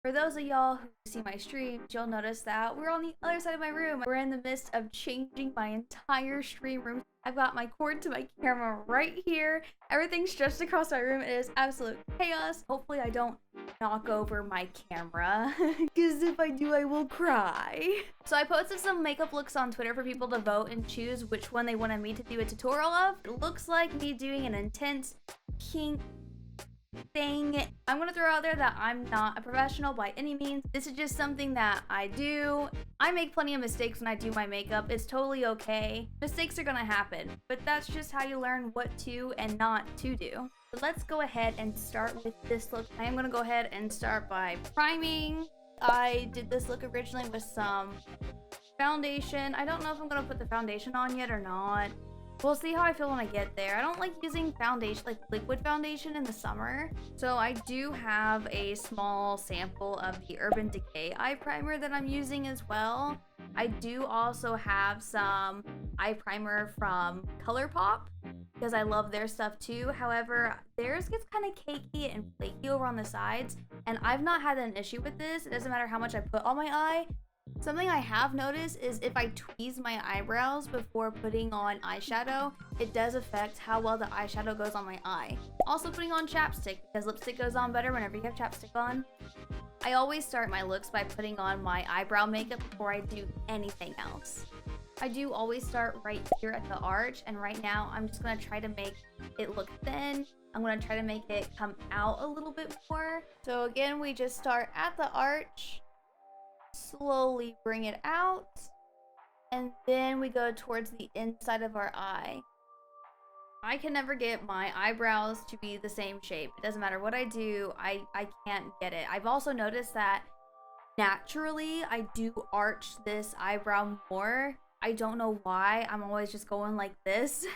For those of y'all who see my streams, you'll notice that we're on the other side of my room. We're in the midst of changing my entire stream room. I've got my cord to my camera right here. Everything's stretched across my room. It is absolute chaos. Hopefully I don't knock over my camera, because if I do, I will cry. So I posted some makeup looks on Twitter for people to vote and choose which one they wanted me to do a tutorial of. It looks like me doing an intense pink thing. I'm gonna throw out there that I'm not a professional by any means. This is just something that I do. I make plenty of mistakes when I do my makeup. It's totally okay. Mistakes are gonna happen, but that's just how you learn what to and not to do. So let's go ahead and start with this look. I am gonna go ahead and start by priming. I did this look originally with some foundation. I don't know if I'm gonna put the foundation on yet or not. We'll see how I feel when I get there. I don't like using foundation, like liquid foundation in the summer. So I do have a small sample of the Urban Decay eye primer that I'm using as well. I do also have some eye primer from ColourPop because I love their stuff too. However, theirs gets kind of cakey and flaky over on the sides, and I've not had an issue with this. It doesn't matter how much I put on my eye. Something I have noticed is if I tweeze my eyebrows before putting on eyeshadow, it does affect how well the eyeshadow goes on my eye. Also putting on chapstick, because lipstick goes on better whenever you have chapstick on. I always start my looks by putting on my eyebrow makeup before I do anything else. I do always start right here at the arch, and right now I'm just going to try to make it look thin. I'm going to try to make it come out a little bit more. So again, we just start at the arch. Slowly bring it out, and then we go towards the inside of our eye. I can never get my eyebrows to be the same shape. It doesn't matter what I do, I can't get it. I've also noticed that naturally I do arch this eyebrow more. I don't know why. I'm always just going like this.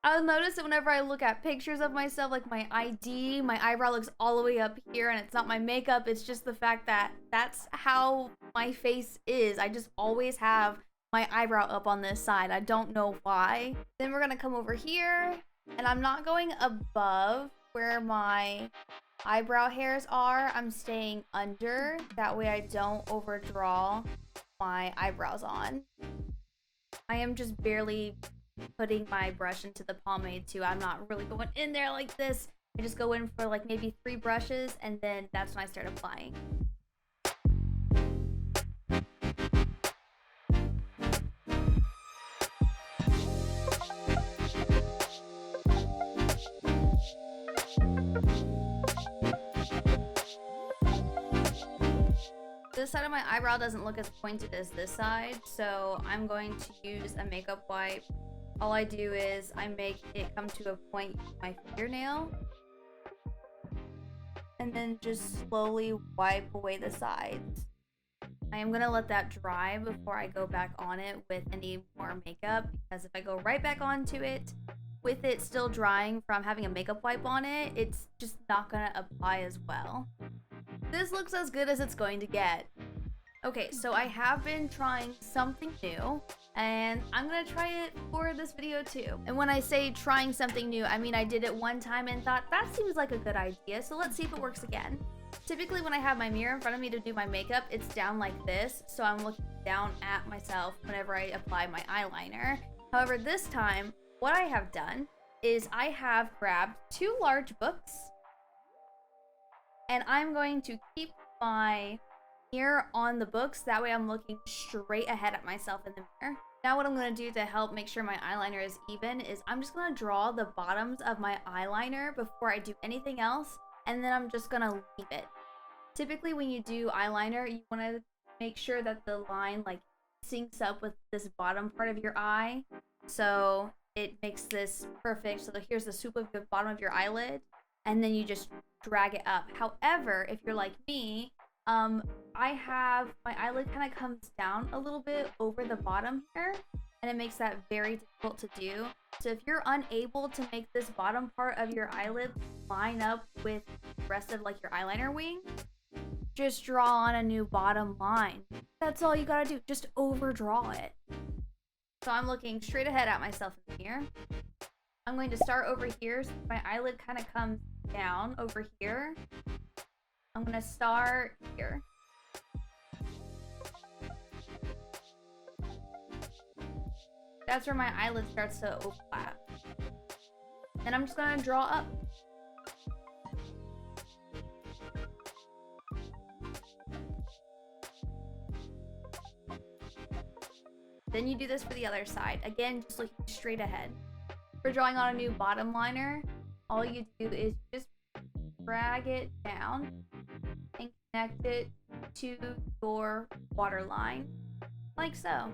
I'll notice that whenever I look at pictures of myself, like my ID, my eyebrow looks all the way up here, and it's not my makeup, it's just the fact that that's how my face is. I just always have my eyebrow up on this side. I don't know why. Then we're gonna come over here, and I'm not going above where my eyebrow hairs are. I'm staying under. That way I don't overdraw my eyebrows on. I am just barely putting my brush into the pomade too. I'm not really going in there like this. I just go in for like maybe 3 brushes, and then that's when I start applying. This side of my eyebrow doesn't look as pointed as this side, so I'm going to use a makeup wipe. All I do is I make it come to a point with my fingernail, and then just slowly wipe away the sides. I am going to let that dry before I go back on it with any more makeup, because if I go right back onto it with it still drying from having a makeup wipe on it, it's just not going to apply as well. This looks as good as it's going to get. Okay, so I have been trying something new, and I'm gonna try it for this video too. And when I say trying something new, I mean I did it one time and thought that seems like a good idea, so let's see if it works again. Typically when I have my mirror in front of me to do my makeup, it's down like this, so I'm looking down at myself whenever I apply my eyeliner. However, this time, what I have done is I have grabbed 2 large books, and I'm going to keep my mirror on the books. That way I'm looking straight ahead at myself in the mirror. Now what I'm going to do to help make sure my eyeliner is even is I'm just going to draw the bottoms of my eyeliner before I do anything else, and then I'm just going to leave it. Typically when you do eyeliner, you want to make sure that the line like syncs up with this bottom part of your eye, so it makes this perfect. So here's the swoop of the bottom of your eyelid, and then you just drag it up. However, if you're like me, I have my eyelid kind of comes down a little bit over the bottom here, and it makes that very difficult to do. So if you're unable to make this bottom part of your eyelid line up with the rest of like your eyeliner wing, just draw on a new bottom line. That's all you gotta do, just overdraw it. So I'm looking straight ahead at myself in the mirror. I'm going to start over here so my eyelid kind of comes down over here. I'm gonna start here. That's where my eyelid starts to overlap. Then I'm just gonna draw up. Then you do this for the other side. Again, just looking straight ahead. For drawing on a new bottom liner, all you do is just drag it down and connect it to your waterline, like so.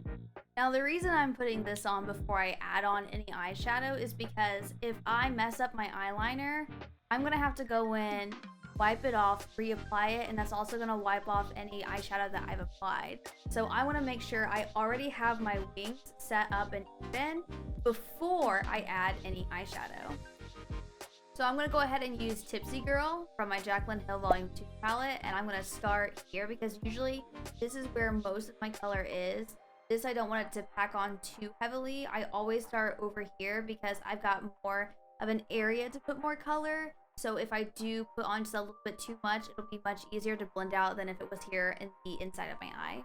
Now the reason I'm putting this on before I add on any eyeshadow is because if I mess up my eyeliner, I'm gonna have to go in, wipe it off, reapply it, and that's also gonna wipe off any eyeshadow that I've applied. So I wanna make sure I already have my wings set up and even before I add any eyeshadow. So I'm gonna go ahead and use Tipsy Girl from my Jaclyn Hill Volume 2 palette, and I'm gonna start here because usually this is where most of my color is. This I don't want it to pack on too heavily. I always start over here because I've got more of an area to put more color. So if I do put on just a little bit too much, it'll be much easier to blend out than if it was here in the inside of my eye.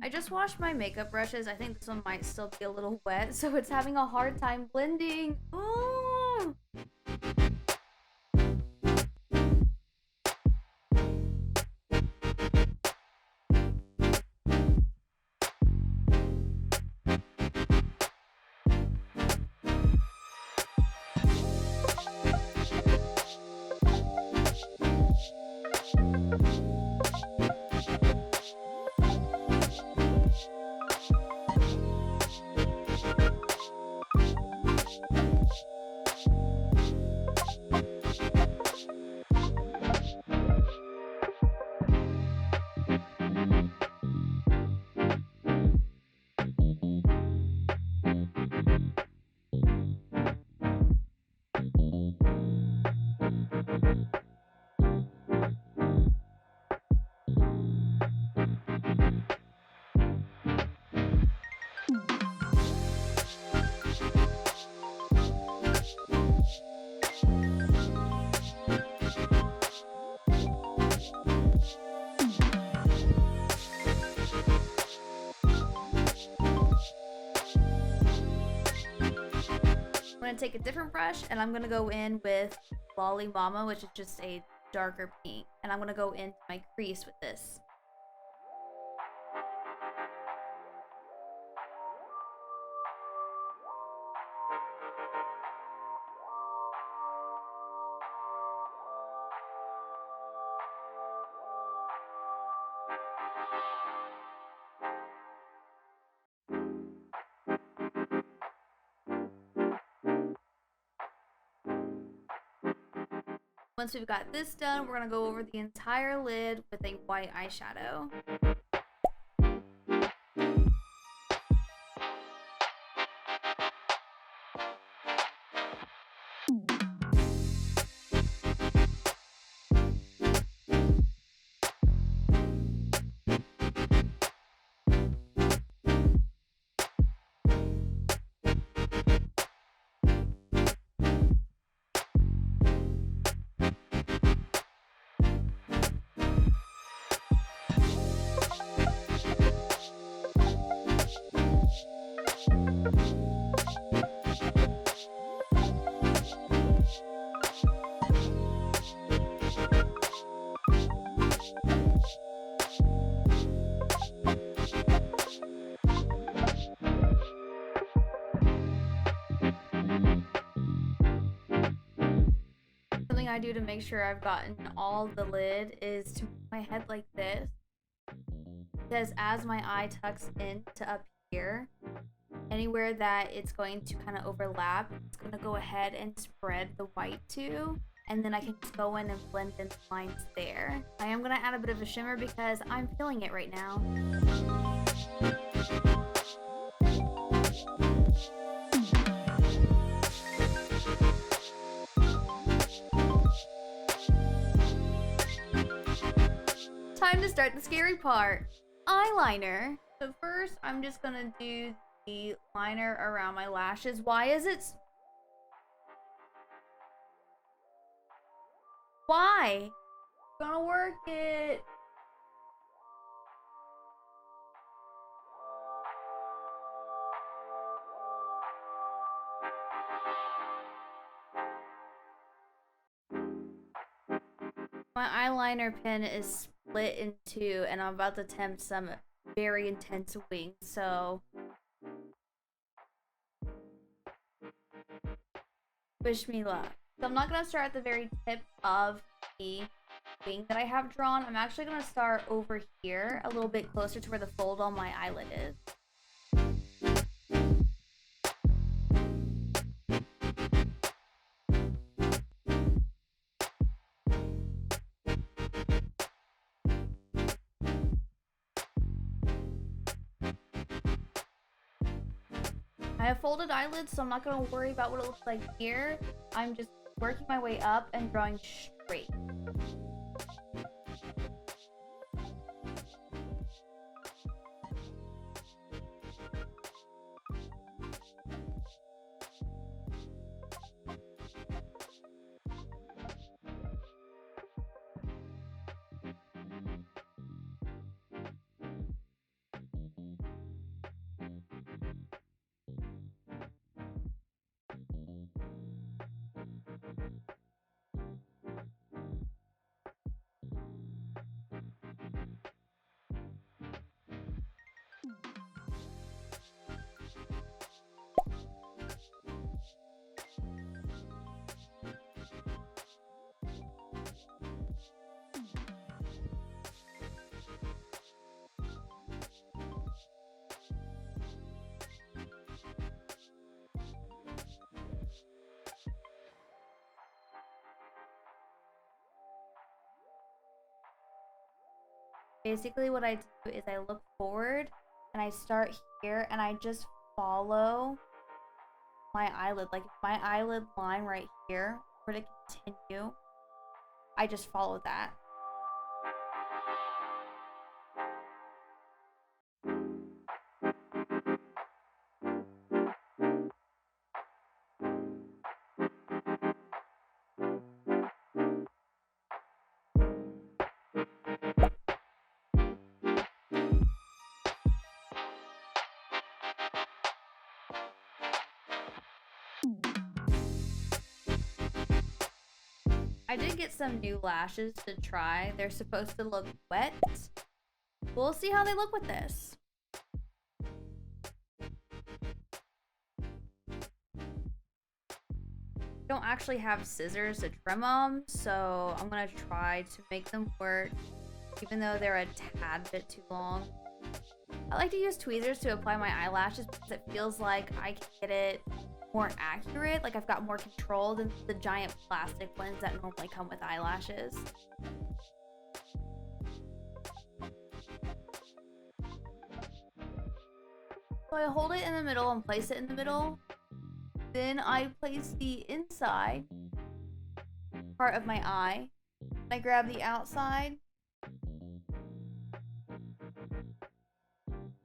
I just washed my makeup brushes. I think this one might still be a little wet, so it's having a hard time blending. Ooh. I'm gonna take a different brush and I'm gonna go in with Lolly Mama, which is just a darker pink, and I'm gonna go into my crease with this. Once we've got this done, we're gonna go over the entire lid with a white eyeshadow. Something I do to make sure I've gotten all the lid is to move my head like this, because as my eye tucks in to up here, anywhere that it's going to kind of overlap, it's going to go ahead and spread the white to. and then I can just go in and blend in the lines there. I am gonna add a bit of a shimmer because I'm feeling it right now. Time to start the scary part. Eyeliner. So first, I'm just gonna do the liner around my lashes. Why is it? Why? Gonna work it. My eyeliner pen is split in two, and I'm about to attempt some very intense wings, so wish me luck. So I'm not gonna start at the very tip of the wing that I have drawn. I'm actually gonna start over here, a little bit closer to where the fold on my eyelid is. I have folded eyelids, so I'm not going to worry about what it looks like here. I'm just working my way up and drawing straight. Basically what I do is I look forward and I start here and I just follow my eyelid. Like if my eyelid line right here were to continue, I just follow that. I did get some new lashes to try. They're supposed to look wet. We'll see how they look with this. I don't actually have scissors to trim them, so I'm gonna try to make them work, even though they're a tad bit too long. I like to use tweezers to apply my eyelashes because it feels like I can get it more accurate, like I've got more control than the giant plastic ones that normally come with eyelashes. So I hold it in the middle and place it in the middle. Then I place the inside part of my eye. I grab the outside.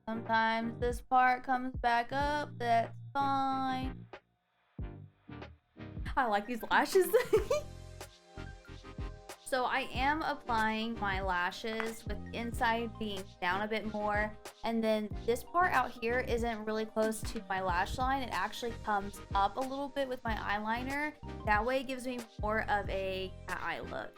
Sometimes this part comes back up, that's fine. I like these lashes. So I am applying my lashes with the inside being down a bit more, and then this part out here isn't really close to my lash line. It actually comes up a little bit with my eyeliner. That way it gives me more of a cat eye look.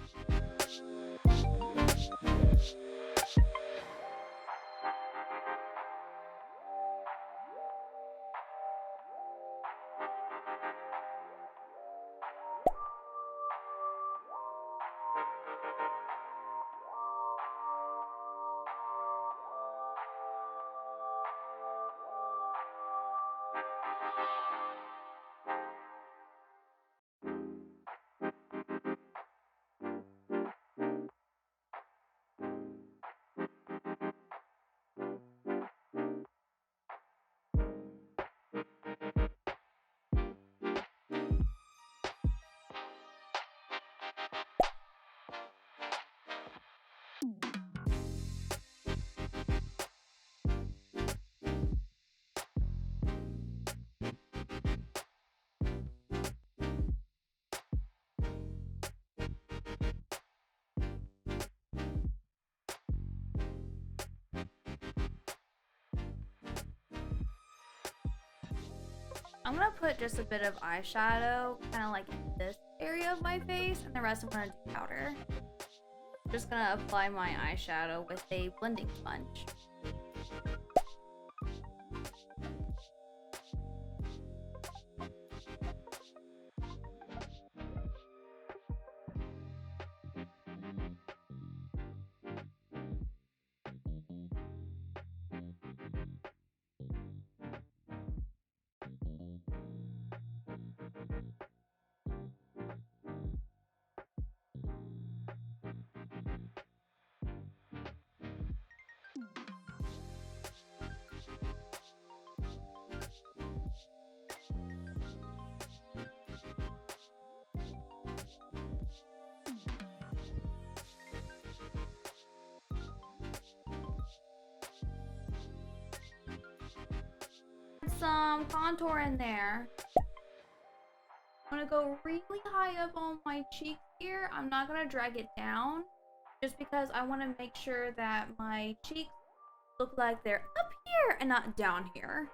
I'm gonna put just a bit of eyeshadow, kind of like in this area of my face, and the rest I'm gonna do powder. I'm just gonna apply my eyeshadow with a blending sponge. Some contour in there. I'm gonna go really high up on my cheek here. I'm not gonna drag it down just because I want to make sure that my cheeks look like they're up here and not down here.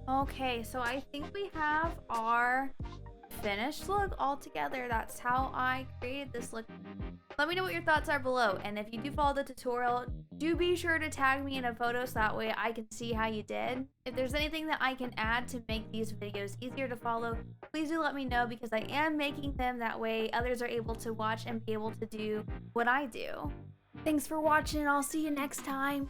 Okay, so I think we have our finished look all together. That's how I created this look. Let me know what your thoughts are below, and if you do follow the tutorial, do be sure to tag me in a photo so that way I can see how you did. If there's anything that I can add to make these videos easier to follow, please do let me know, because I am making them that way others are able to watch and be able to do what I do. Thanks for watching, and I'll see you next time.